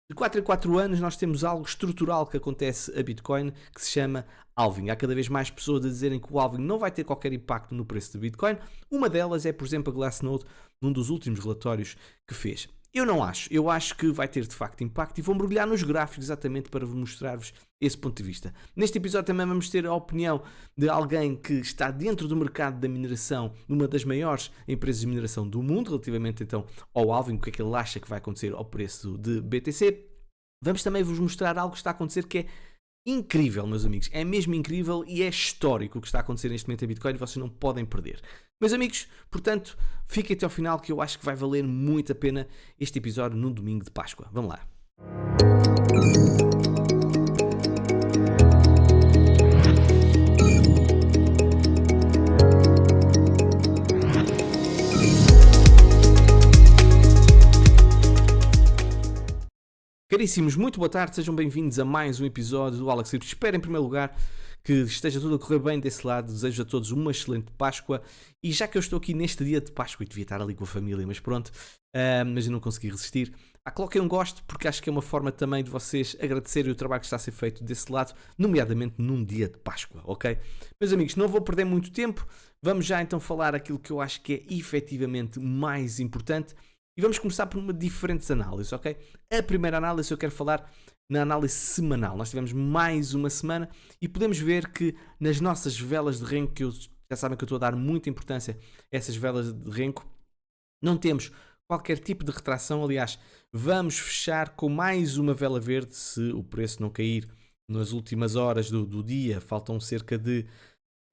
De 4 em 4 anos nós temos algo estrutural que acontece a Bitcoin que se chama halving. Há cada vez mais pessoas a dizerem que o halving não vai ter qualquer impacto no preço do Bitcoin. Uma delas é, por exemplo, a Glassnode, num dos últimos relatórios que fez. Eu não acho. Eu acho que vai ter de facto impacto e vou mergulhar nos gráficos exatamente para mostrar-vos esse ponto de vista. Neste episódio também vamos ter a opinião de alguém que está dentro do mercado da mineração, numa das maiores empresas de mineração do mundo, relativamente então ao halving, o que é que ele acha que vai acontecer ao preço de BTC. Vamos também vos mostrar algo que está a acontecer que é incrível, meus amigos. É mesmo incrível e é histórico o que está a acontecer neste momento em Bitcoin e vocês não podem perder. Meus amigos, portanto, fiquem até ao final que eu acho que vai valer muito a pena este episódio num domingo de Páscoa. Vamos lá. Caríssimos, muito boa tarde, sejam bem-vindos a mais um episódio do Alex Cripto. Espero em primeiro lugar que esteja tudo a correr bem desse lado, desejo a todos uma excelente Páscoa e já que eu estou aqui neste dia de Páscoa e devia estar ali com a família, mas pronto, mas eu não consegui resistir, coloquem um gosto porque acho que é uma forma também de vocês agradecerem o trabalho que está a ser feito desse lado, nomeadamente num dia de Páscoa, ok? Meus amigos, não vou perder muito tempo, vamos já então falar aquilo que eu acho que é efetivamente mais importante. E vamos começar por uma diferentes análises, ok? A primeira análise eu quero falar na análise semanal. Nós tivemos mais uma semana e podemos ver que nas nossas velas de renko, que já sabem que eu estou a dar muita importância a essas velas de renko, não temos qualquer tipo de retração. Aliás, vamos fechar com mais uma vela verde se o preço não cair nas últimas horas do dia. Faltam cerca de...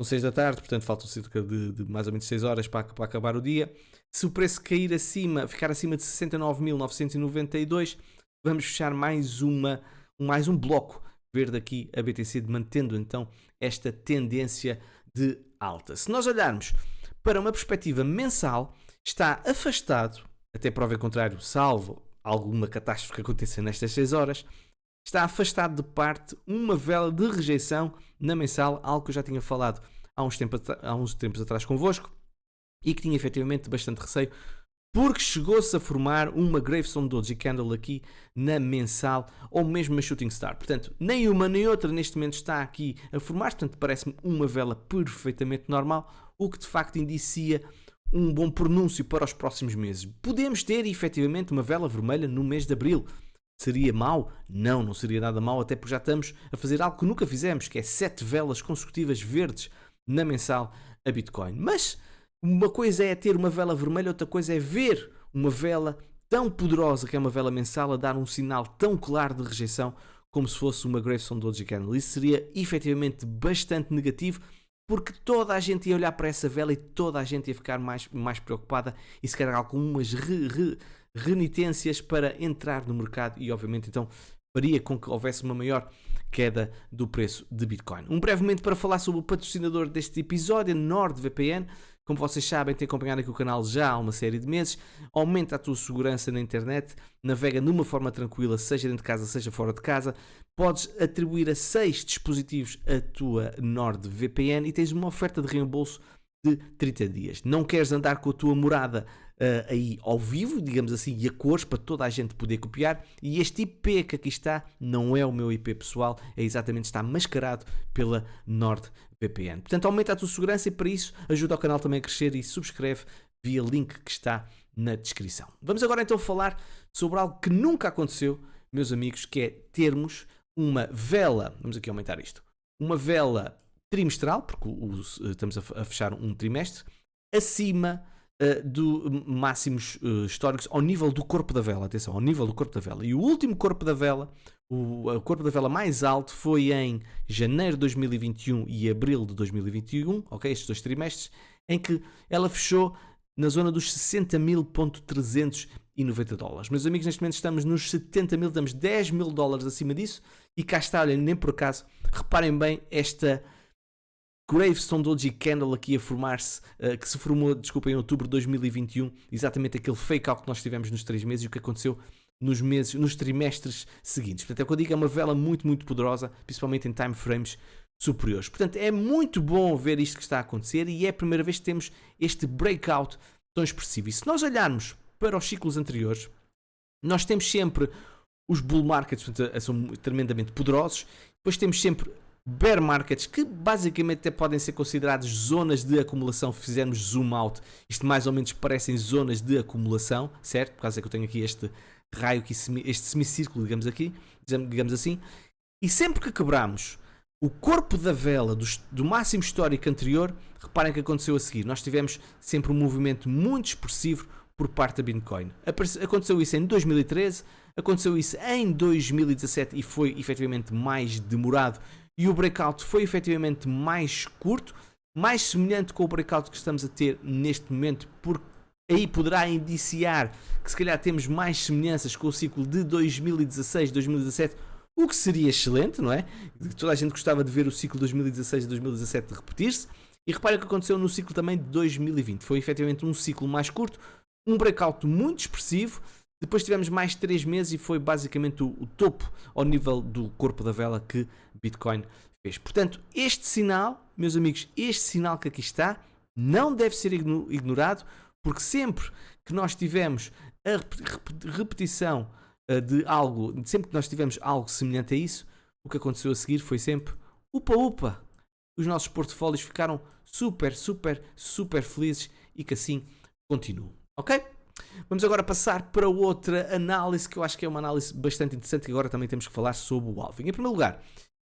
São 6 da tarde, portanto faltam cerca de mais ou menos 6 horas para acabar o dia. Se o preço cair acima, ficar acima de 69.992, vamos fechar mais um bloco verde aqui a BTC, mantendo então esta tendência de alta. Se nós olharmos para uma perspectiva mensal, está afastado, até prova em contrário, salvo alguma catástrofe que aconteça nestas 6 horas, está afastado de parte uma vela de rejeição na mensal, algo que eu já tinha falado há uns tempos atrás convosco e que tinha efetivamente bastante receio, porque chegou-se a formar uma Gravestone Doji Candle aqui na mensal, ou mesmo uma Shooting Star. Portanto, nem uma nem outra neste momento está aqui a formar, portanto parece-me uma vela perfeitamente normal, o que de facto indicia um bom pronúncio para os próximos meses. Podemos ter efetivamente uma vela vermelha no mês de Abril. Seria mau? Não, não seria nada mau, até porque já estamos a fazer algo que nunca fizemos, que é 7 velas consecutivas verdes na mensal a Bitcoin. Mas uma coisa é ter uma vela vermelha, outra coisa é ver uma vela tão poderosa que é uma vela mensal a dar um sinal tão claro de rejeição como se fosse uma Gravestone Doji Candle. Isso seria efetivamente bastante negativo, porque toda a gente ia olhar para essa vela e toda a gente ia ficar mais preocupada e se calhar algumas renitências para entrar no mercado e obviamente então faria com que houvesse uma maior queda do preço de Bitcoin. Brevemente para falar sobre o patrocinador deste episódio, NordVPN. Como vocês sabem, tem acompanhado aqui o canal já há uma série de meses. Aumenta a tua segurança na internet, navega de uma forma tranquila, seja dentro de casa, seja fora de casa. Podes atribuir a 6 dispositivos a tua NordVPN e tens uma oferta de reembolso de 30 dias. Não queres andar com a tua morada aí ao vivo, digamos assim, e a cores para toda a gente poder copiar, e este IP que aqui está não é o meu IP pessoal, é exatamente, está mascarado pela NordVPN. Portanto, aumenta a tua segurança e para isso ajuda o canal também a crescer e subscreve via link que está na descrição. Vamos agora então falar sobre algo que nunca aconteceu, meus amigos, que é termos uma vela, vamos aqui aumentar isto, uma vela trimestral, porque estamos a fechar um trimestre, acima do máximos históricos ao nível do corpo da vela. Atenção, ao nível do corpo da vela. E o último corpo da vela, o corpo da vela mais alto foi em janeiro de 2021 e abril de 2021, ok? Estes 2 trimestres, em que ela fechou na zona dos 60.390 dólares. Meus amigos, neste momento estamos nos 70 mil, estamos 10 mil dólares acima disso e cá está, olhem, nem por acaso, reparem bem esta Gravestone Doji Candle aqui a formar-se, que se formou, desculpem, em outubro de 2021, exatamente aquele fake out que nós tivemos nos 3 meses e o que aconteceu nos trimestres seguintes. Portanto, é o que eu digo, é uma vela muito, muito poderosa, principalmente em time frames superiores. Portanto, é muito bom ver isto que está a acontecer e é a primeira vez que temos este breakout tão expressivo. E se nós olharmos para os ciclos anteriores, nós temos sempre os bull markets, portanto, são tremendamente poderosos. Depois temos sempre bear markets, que basicamente até podem ser considerados zonas de acumulação. Se fizermos zoom out, isto mais ou menos parecem zonas de acumulação, certo? Por causa que eu tenho aqui este raio, aqui, este semicírculo, digamos assim. E sempre que quebramos o corpo da vela do máximo histórico anterior, reparem que aconteceu a seguir. Nós tivemos sempre um movimento muito expressivo por parte da Bitcoin. Aconteceu isso em 2013, aconteceu isso em 2017 e foi efetivamente mais demorado. E o breakout foi efetivamente mais curto, mais semelhante com o breakout que estamos a ter neste momento, porque aí poderá indiciar que se calhar temos mais semelhanças com o ciclo de 2016, 2017, o que seria excelente, não é? Toda a gente gostava de ver o ciclo de 2016 e 2017 repetir-se. E reparem o que aconteceu no ciclo também de 2020. Foi efetivamente um ciclo mais curto, um breakout muito expressivo. Depois tivemos mais 3 meses e foi basicamente o topo ao nível do corpo da vela que Bitcoin fez. Portanto, este sinal, meus amigos, este sinal que aqui está, não deve ser ignorado, porque sempre que nós tivemos a repetição de algo, sempre que nós tivemos algo semelhante a isso, o que aconteceu a seguir foi sempre upa. Os nossos portfólios ficaram super felizes e que assim continuam, ok? Vamos agora passar para outra análise que eu acho que é uma análise bastante interessante, e agora também temos que falar sobre o halving. Em primeiro lugar,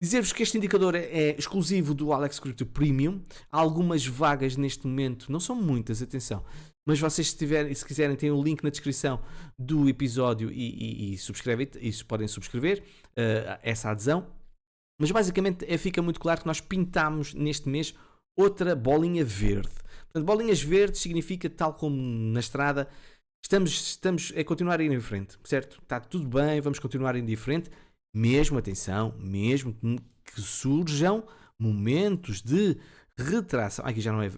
dizer-vos que este indicador é exclusivo do Alex Crypto Premium. Há algumas vagas neste momento, não são muitas, atenção, mas vocês se quiserem tem o link na descrição do episódio e podem subscrever essa adesão. Mas basicamente fica muito claro que nós pintamos neste mês outra bolinha verde. Portanto, bolinhas verdes significa, tal como na estrada, estamos a continuar a ir em frente, certo? Está tudo bem, vamos continuar a ir em frente, mesmo que surjam momentos de retração. Aqui já não é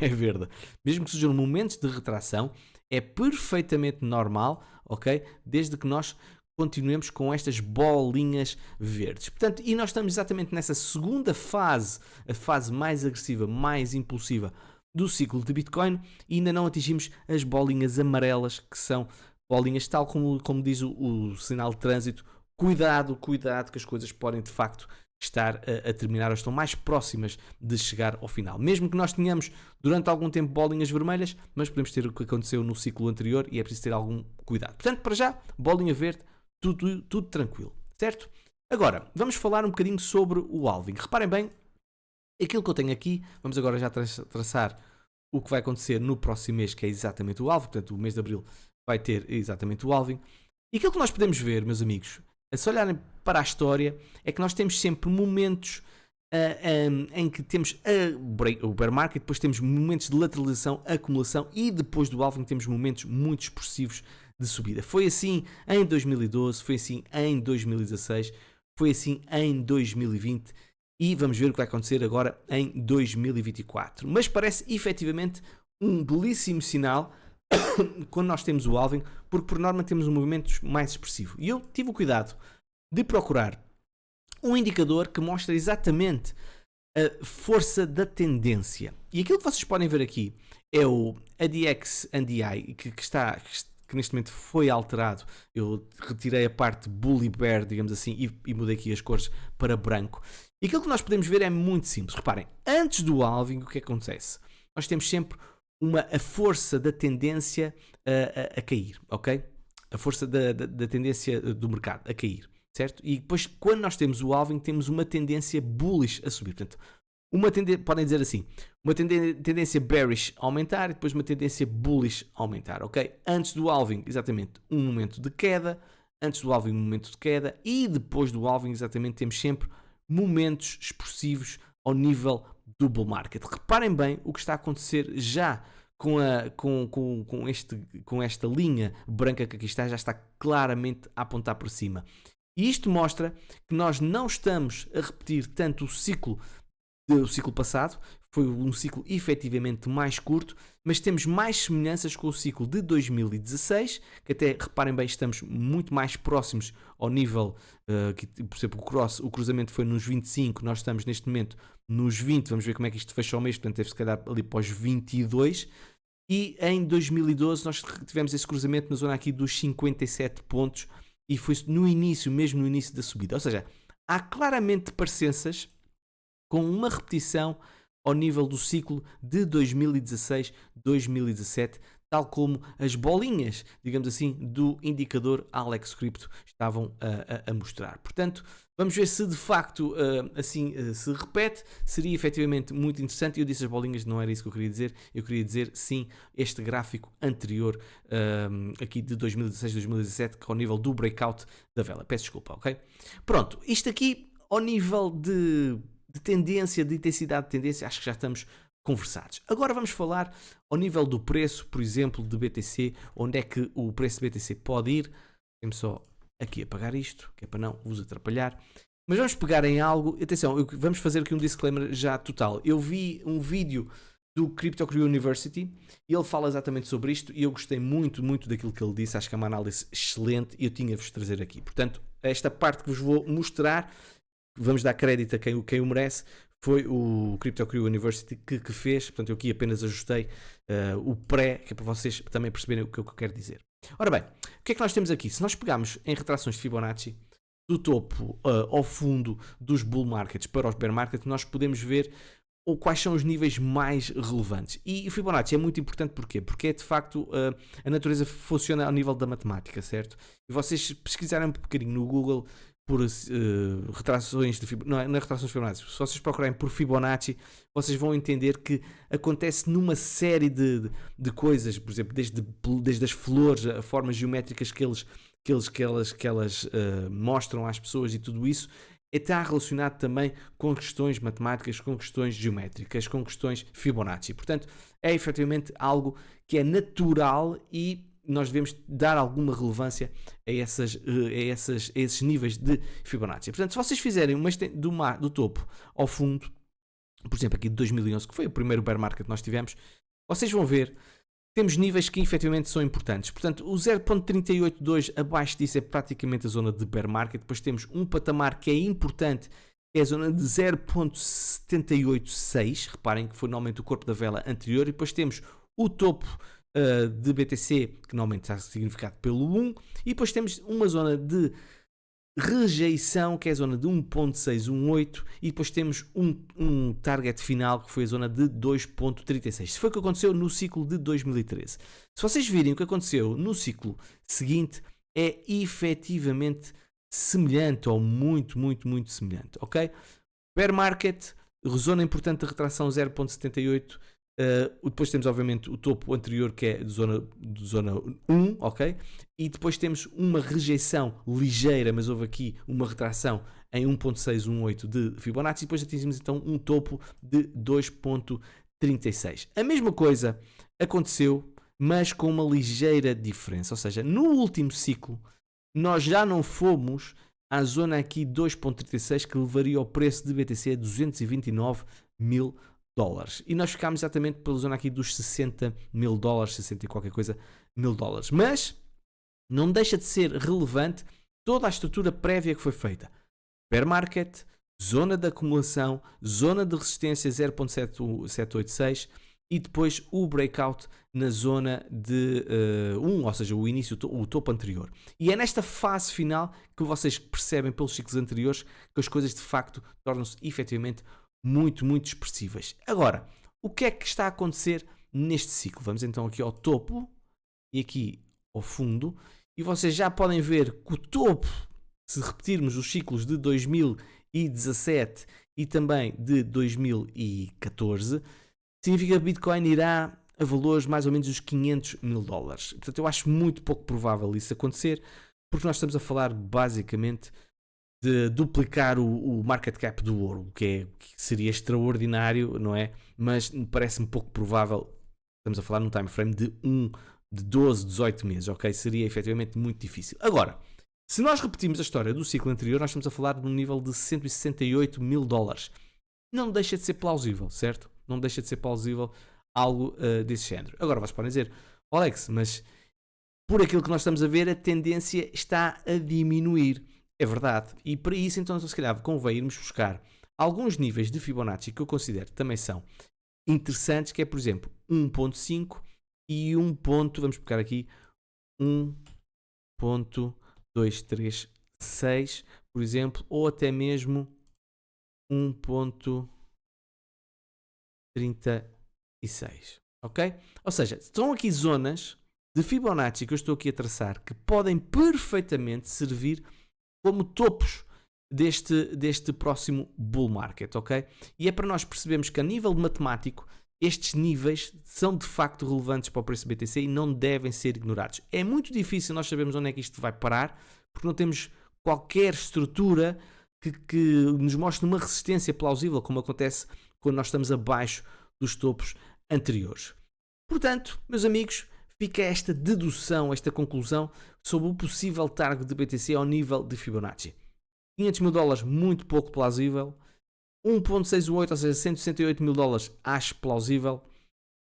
verde. Mesmo que surjam momentos de retração, é perfeitamente normal, ok? Desde que nós continuemos com estas bolinhas verdes. Portanto, e nós estamos exatamente nessa segunda fase, a fase mais agressiva, mais impulsiva do ciclo de Bitcoin, e ainda não atingimos as bolinhas amarelas, que são bolinhas tal como diz o sinal de trânsito. Cuidado, que as coisas podem de facto estar a terminar ou estão mais próximas de chegar ao final. Mesmo que nós tenhamos durante algum tempo bolinhas vermelhas, mas podemos ter o que aconteceu no ciclo anterior e é preciso ter algum cuidado. Portanto, para já, bolinha verde, tudo tranquilo, certo? Agora, vamos falar um bocadinho sobre o halving. Reparem bem, aquilo que eu tenho aqui, vamos agora já traçar o que vai acontecer no próximo mês, que é exatamente o halving. Portanto, o mês de abril vai ter exatamente o halving. E aquilo que nós podemos ver, meus amigos, se olharem para a história, é que nós temos sempre momentos em que temos o bear market, depois temos momentos de lateralização, acumulação, e depois do halving temos momentos muito expressivos de subida. Foi assim em 2012, foi assim em 2016, foi assim em 2020 e vamos ver o que vai acontecer agora em 2024. Mas parece efetivamente um belíssimo sinal quando nós temos o halving, porque por norma temos um movimento mais expressivo. E eu tive o cuidado de procurar um indicador que mostra exatamente a força da tendência. E aquilo que vocês podem ver aqui é o ADX-NDI, que neste momento foi alterado. Eu retirei a parte bull e bear, digamos assim, e mudei aqui as cores para branco. E aquilo que nós podemos ver é muito simples. Reparem, antes do halving, o que acontece? Nós temos sempre a força da tendência a cair, ok? A força da tendência do mercado a cair, certo? E depois, quando nós temos o halving, temos uma tendência bullish a subir. Portanto, podem dizer assim, uma tendência bearish a aumentar e depois uma tendência bullish a aumentar, ok? Antes do halving, exatamente, um momento de queda, antes do halving, um momento de queda, e depois do halving, exatamente, temos sempre momentos expressivos ao nível do bull market. Reparem bem o que está a acontecer já com esta linha branca que aqui está, já está claramente a apontar para cima. E isto mostra que nós não estamos a repetir tanto o ciclo passado, foi um ciclo efetivamente mais curto, mas temos mais semelhanças com o ciclo de 2016, que até, reparem bem, estamos muito mais próximos ao nível, que, por exemplo, o cruzamento foi nos 25, nós estamos neste momento nos 20, vamos ver como é que isto fecha ao mês, portanto deve se calhar ali para os 22, e em 2012 nós tivemos esse cruzamento na zona aqui dos 57 pontos, e foi no início, mesmo no início da subida. Ou seja, há claramente parecenças com uma repetição ao nível do ciclo de 2016-2017, tal como as bolinhas, digamos assim, do indicador Alex Crypto estavam a mostrar. Portanto, vamos ver se de facto se repete. Seria efetivamente muito interessante. Eu disse as bolinhas, não era isso que eu queria dizer. Eu queria dizer, sim, este gráfico anterior aqui de 2016-2017, que é ao nível do breakout da vela. Peço desculpa, ok? Pronto, isto aqui ao nível de tendência, de intensidade de tendência, acho que já estamos conversados. Agora vamos falar ao nível do preço, por exemplo, de BTC, onde é que o preço de BTC pode ir. Deixem-me só aqui apagar isto, que é para não vos atrapalhar. Mas vamos pegar em algo, atenção, vamos fazer aqui um disclaimer já total. Eu vi um vídeo do Crypto Crew University e ele fala exatamente sobre isto e eu gostei muito daquilo que ele disse, acho que é uma análise excelente e eu tinha-vos trazer aqui. Portanto, esta parte que vos vou mostrar, vamos dar crédito a quem o merece, foi o Crypto Crew University que fez. Portanto, eu aqui apenas ajustei o pré, que é para vocês também perceberem o que eu quero dizer. Ora bem, o que é que nós temos aqui? Se nós pegarmos em retrações de Fibonacci, do topo ao fundo dos bull markets para os bear markets, nós podemos ver quais são os níveis mais relevantes. E o Fibonacci é muito importante, porquê? Porque é de facto a natureza funciona ao nível da matemática, certo? E vocês pesquisarem um bocadinho no Google por retrações de Fibonacci, não é retrações de Fibonacci, se vocês procurarem por Fibonacci, vocês vão entender que acontece numa série de coisas, por exemplo, desde as flores, a formas geométricas que elas mostram às pessoas e tudo isso, está relacionado também com questões matemáticas, com questões geométricas, com questões Fibonacci. Portanto, é efetivamente algo que é natural e nós devemos dar alguma relevância a esses níveis de Fibonacci. Portanto, se vocês fizerem do topo ao fundo, por exemplo, aqui de 2011, que foi o primeiro bear market que nós tivemos, vocês vão ver, temos níveis que efetivamente são importantes. Portanto, o 0.382 abaixo disso é praticamente a zona de bear market. Depois temos um patamar que é importante, que é a zona de 0.786. Reparem que foi normalmente o corpo da vela anterior. E depois temos o topo de BTC, que normalmente está significado pelo 1, e depois temos uma zona de rejeição, que é a zona de 1.618, e depois temos um target final, que foi a zona de 2.36. Isso foi o que aconteceu no ciclo de 2013. Se vocês virem o que aconteceu no ciclo seguinte, é efetivamente semelhante, ou muito semelhante, ok? Bear market, zona importante de retração 0.78. Depois temos obviamente o topo anterior, que é de zona 1, ok? E depois temos uma rejeição ligeira, mas houve aqui uma retração em 1.618 de Fibonacci, e depois atingimos então um topo de 2.36. A mesma coisa aconteceu, mas com uma ligeira diferença, ou seja, no último ciclo nós já não fomos à zona aqui 2.36, que levaria o preço de BTC a 229 mil dólares. E nós ficámos exatamente pela zona aqui dos 60 mil dólares, 60 e qualquer coisa mil dólares. Mas não deixa de ser relevante toda a estrutura prévia que foi feita. Bear market, zona de acumulação, zona de resistência 0.786 e depois o breakout na zona de 1, ou seja, o início, o topo anterior. E é nesta fase final que vocês percebem pelos ciclos anteriores que as coisas de facto tornam-se efetivamente muito expressivas. Agora, o que é que está a acontecer neste ciclo? Vamos então aqui ao topo e aqui ao fundo, e vocês já podem ver que o topo, se repetirmos os ciclos de 2017 e também de 2014, significa que Bitcoin irá a valores mais ou menos dos 500 mil dólares. Portanto, eu acho muito pouco provável isso acontecer, porque nós estamos a falar basicamente de duplicar o market cap do ouro, que seria extraordinário, não é? Mas parece-me pouco provável. Estamos a falar num time frame de 12, 18 meses, ok? Seria efetivamente muito difícil. Agora, se nós repetirmos a história do ciclo anterior, nós estamos a falar de um nível de 168 mil dólares. Não deixa de ser plausível, certo? Não deixa de ser plausível algo desse género. Agora vocês podem dizer, Alex, mas por aquilo que nós estamos a ver, a tendência está a diminuir. É verdade. E para isso, então, se calhar, convém irmos buscar alguns níveis de Fibonacci que eu considero que também são interessantes, que é, por exemplo, 1.5 e 1. Vamos pegar aqui 1.5. 236, por exemplo, ou até mesmo 1.36, ok? Ou seja, estão aqui zonas de Fibonacci que eu estou aqui a traçar que podem perfeitamente servir como topos deste próximo bull market, ok? E é para nós percebermos que a nível matemático estes níveis são de facto relevantes para o preço do BTC e não devem ser ignorados. É muito difícil nós sabermos onde é que isto vai parar, porque não temos qualquer estrutura que nos mostre uma resistência plausível, como acontece quando nós estamos abaixo dos topos anteriores. Portanto, meus amigos, fica esta dedução, esta conclusão sobre o possível target de BTC ao nível de Fibonacci. 500 mil dólares, muito pouco plausível. 1.68, ou seja, 168 mil dólares, acho plausível.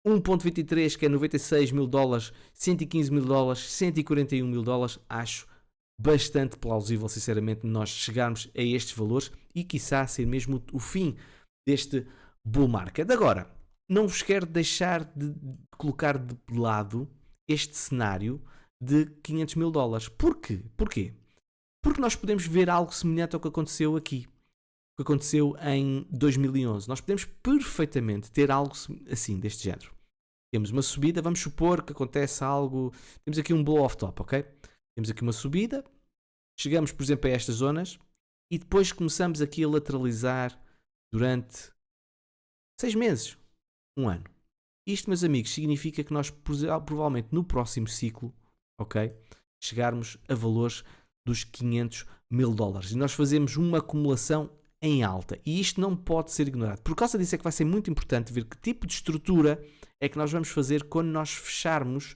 1.23, que é 96 mil dólares, 115 mil dólares, 141 mil dólares, acho bastante plausível, sinceramente, nós chegarmos a estes valores e, quiçá, ser mesmo o fim deste bull market. Agora, não vos quero deixar de colocar de lado este cenário de 500 mil dólares. Porquê? Porque nós podemos ver algo semelhante ao que aconteceu aqui. O que aconteceu em 2011. Nós podemos perfeitamente ter algo assim, deste género. Temos uma subida, vamos supor que acontece algo... Temos aqui um blow off top, ok? Temos aqui uma subida, chegamos, por exemplo, a estas zonas e depois começamos aqui a lateralizar durante 6 meses, 1 ano. Isto, meus amigos, significa que nós provavelmente no próximo ciclo, ok, chegarmos a valores dos 500 mil dólares. E nós fazemos uma acumulação em alta. E isto não pode ser ignorado. Por causa disso é que vai ser muito importante ver que tipo de estrutura é que nós vamos fazer quando nós fecharmos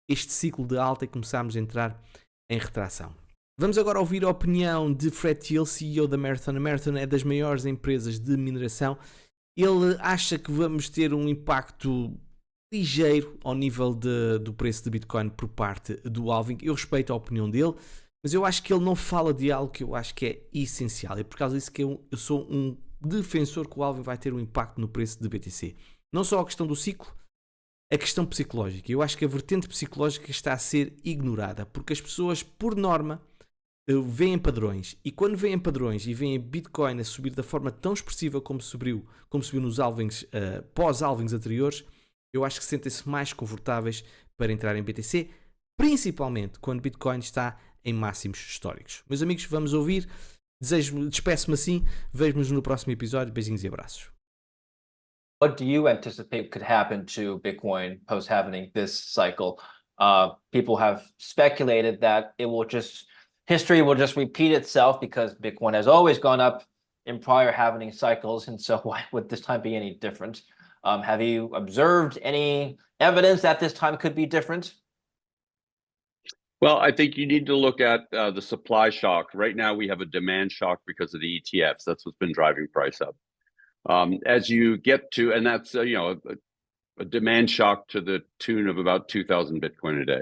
este ciclo de alta e começarmos a entrar em retração. Vamos agora ouvir a opinião de Fred Thiel, CEO da Marathon. A Marathon é das maiores empresas de mineração. Ele acha que vamos ter um impacto ligeiro ao nível do preço de Bitcoin por parte do halving. Eu respeito a opinião dele, mas eu acho que ele não fala de algo que eu acho que é essencial. É por causa disso que eu sou um defensor que o halving vai ter um impacto no preço de BTC. Não só a questão do ciclo, a questão psicológica. Eu acho que a vertente psicológica está a ser ignorada, porque as pessoas, por norma, veem padrões. E quando veem padrões e veem Bitcoin a subir da forma tão expressiva como subiu nos halvings, pós-halvings anteriores, eu acho que sentem-se mais confortáveis para entrar em BTC, principalmente quando Bitcoin está em máximos históricos. Meus amigos, vamos ouvir. Despeço-me assim. Vejo-nos no próximo episódio. Beijinhos e abraços. What do you anticipate could happen to Bitcoin post-halving this cycle? People have speculated that history will just repeat itself because Bitcoin has always gone up in prior halving cycles, and so why would this time be any different? Have you observed any evidence that this time could be different? Well, I think you need to look at the supply shock. Right now, we have a demand shock because of the ETFs. That's what's been driving price up. As you get to, and that's a demand shock to the tune of about 2,000 Bitcoin a day.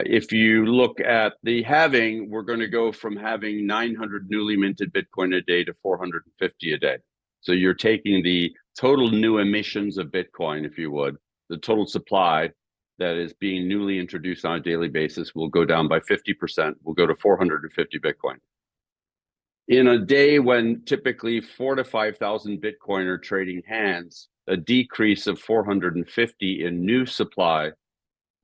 If you look at the halving, we're going to go from having 900 newly minted Bitcoin a day to 450 a day. So you're taking the total new emissions of Bitcoin, if you would, the total supply that is being newly introduced on a daily basis will go down by 50%. We'll go to 450 Bitcoin. In a day when typically 4,000 to 5,000 Bitcoin are trading hands, a decrease of 450 in new supply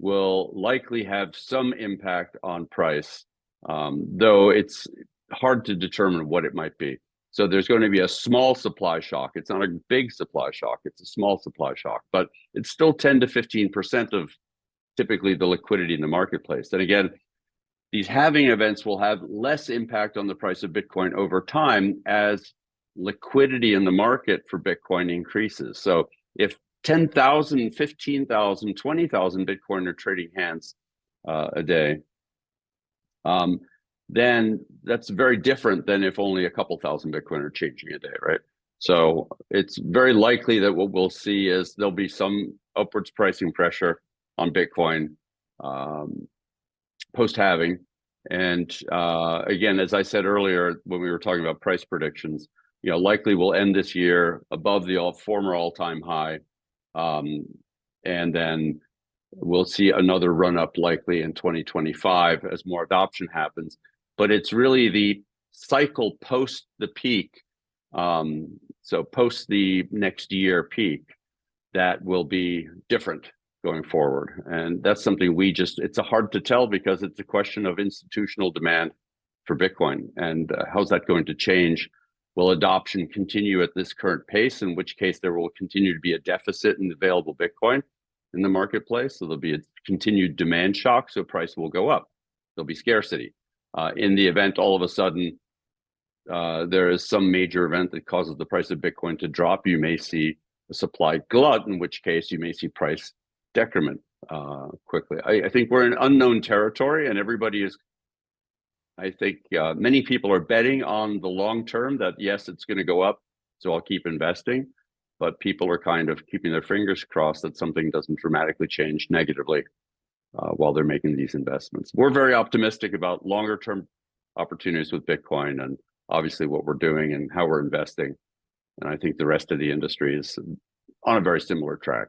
will likely have some impact on price, though it's hard to determine what it might be. So there's going to be a small supply shock. It's not a big supply shock. It's a small supply shock, but it's still 10 to 15% of typically the liquidity in the marketplace. And again, these halving events will have less impact on the price of Bitcoin over time as liquidity in the market for Bitcoin increases. So if 10,000, 15,000, 20,000 Bitcoin are trading hands a day, then that's very different than if only a couple thousand Bitcoin are changing a day, right? So it's very likely that what we'll see is there'll be some upwards pricing pressure on Bitcoin post-halving. And again, as I said earlier, when we were talking about price predictions, likely we'll end this year above the former all-time high. And then We'll see another run up likely in 2025 as more adoption happens. But it's really the cycle post the peak, so post the next year peak, that will be different going forward. And that's something it's hard to tell because it's a question of institutional demand for Bitcoin. And how's that going to change? Will adoption continue at this current pace, in which case there will continue to be a deficit in available Bitcoin in the marketplace? So there'll be a continued demand shock, so price will go up. There'll be scarcity. In the event all of a sudden there is some major event that causes the price of Bitcoin to drop, you may see a supply glut, in which case you may see price decrement quickly. I think we're in unknown territory, and everybody is, I think many people are betting on the long term that yes, it's going to go up, so I'll keep investing. But people are kind of keeping their fingers crossed that something doesn't dramatically change negatively while they're making these investments. We're very optimistic about longer term opportunities with Bitcoin, and obviously what we're doing and how we're investing. And I think the rest of the industry is on a very similar track.